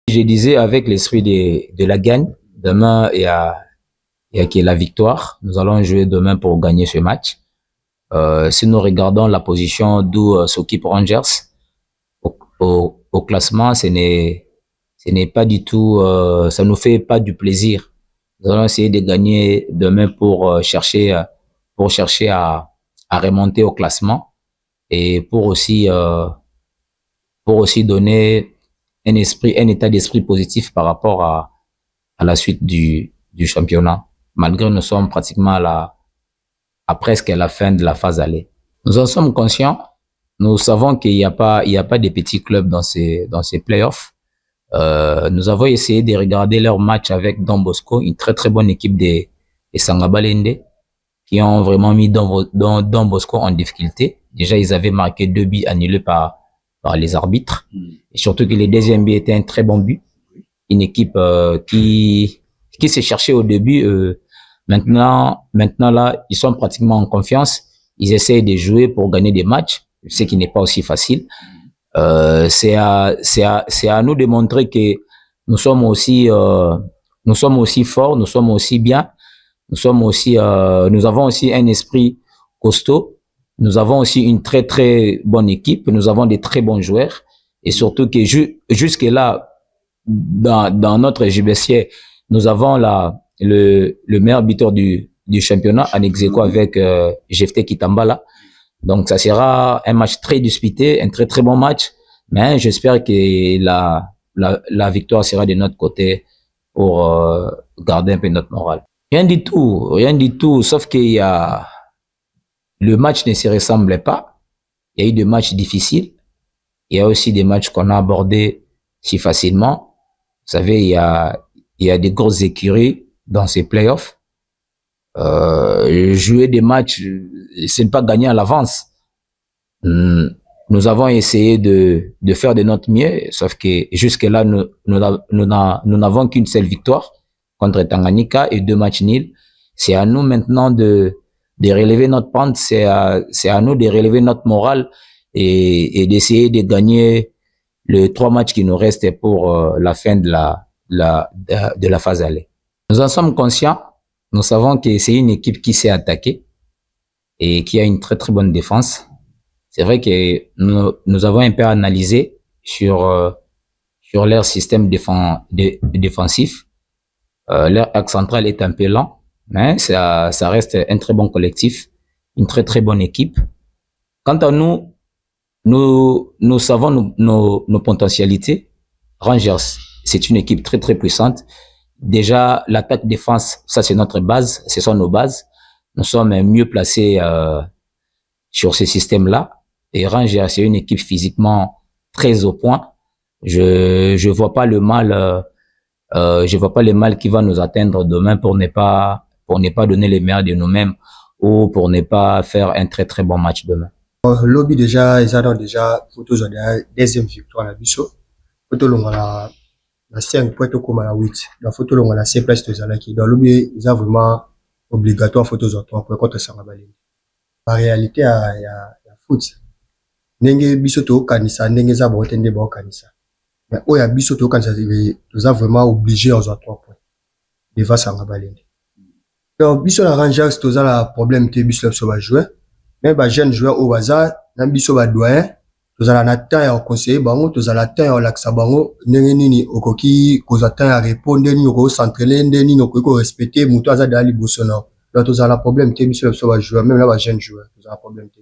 Je disais avec l'esprit de la gagne, demain il y a la victoire. Nous allons jouer demain pour gagner ce match. Si nous regardons la position d'où s'occupe Rangers au classement, ce n'est pas du tout, ça nous fait pas du plaisir. Nous allons essayer de gagner demain pour chercher à remonter au classement et pour aussi donner un état d'esprit positif par rapport à la suite du championnat, malgré nous sommes pratiquement presque à la fin de la phase aller. Nous en sommes conscients. Nous savons qu'il n'y a pas de petits clubs dans ces playoffs. Nous avons essayé de regarder leur match avec Don Bosco, une très très bonne équipe des Sangabalende, qui ont vraiment mis Don Bosco en difficulté. Déjà, ils avaient marqué 2 buts annulés par les arbitres. Et surtout que le deuxième but était un très bon but. Une équipe qui s'est cherchée au début. Maintenant là, ils sont pratiquement en confiance. Ils essayent de jouer pour gagner des matchs, ce qui n'est pas aussi facile. C'est à nous de montrer que nous sommes aussi forts, nous sommes aussi bien, nous avons aussi un esprit costaud. Nous avons aussi une très très bonne équipe, nous avons des très bons joueurs et surtout que jusque là dans notre JBC, nous avons le meilleur buteur du championnat en ex-aequo avec Jefté Kitambala. Donc ça sera un match très disputé, un très très bon match, mais j'espère que la victoire sera de notre côté pour garder un peu notre morale. Rien du tout, sauf qu'il y a le match ne se ressemblait pas. Il y a eu des matchs difficiles. Il y a aussi des matchs qu'on a abordés si facilement. Vous savez, il y a des grosses écuries dans ces playoffs. Jouer des matchs, ce n'est pas gagner à l'avance. Nous avons essayé de faire de notre mieux, sauf que jusque-là, nous n'avons qu'une seule victoire contre Tanganyika et 2 matchs nuls. C'est à nous maintenant de relever notre pente, c'est à nous de relever notre morale et d'essayer de gagner les 3 matchs qui nous restent pour la fin de la phase aller. Nous en sommes conscients, nous savons que c'est une équipe qui s'est attaquée et qui a une très très bonne défense. C'est vrai que nous avons un peu analysé sur leur système défensif. Leur axe central est un peu lent. Mais ça reste un très bon collectif, une très très bonne équipe. Quant à nous savons nos potentialités. Rangers, c'est une équipe très très puissante. Déjà, l'attaque-défense, ça c'est notre base, ce sont nos bases. Nous sommes mieux placés sur ce système-là. Et Rangers, c'est une équipe physiquement très au point. Je vois pas le mal. Je vois pas le mal qui va nous atteindre demain pour ne pas donner les meilleurs de nous-mêmes ou pour ne pas faire un très très bon match demain. Lobby déjà, ils ont déjà photo de deuxième victoire à Bisso. Photo longue la 5 points comme la 8. La photo longue la 5 places de Zalaki. Dans lobby, ils ont vraiment obligatoire photo de 3 points contre Sangabalende. En réalité, il y a foot. Nenge Bisso to kanisa, nenge za botende ba kanisa. Mais il y a Bisso to kanisa, ils ont vraiment obligé aux 3 points. Devant Sangabalende. Donc, biso la Rangers, tous la problème que biso va jouer. Même les jeunes joueurs au hasard, nan biso va doyen, tous la natan ya conseiller bango, tous la natan ya laksa bango, nini okoki kozatan ya répondre ni oko s'entraîner ni oko respecter muto aza dali bosona. Donc tous la problème que biso va jouer, même là les jeunes joueurs, tous la problème que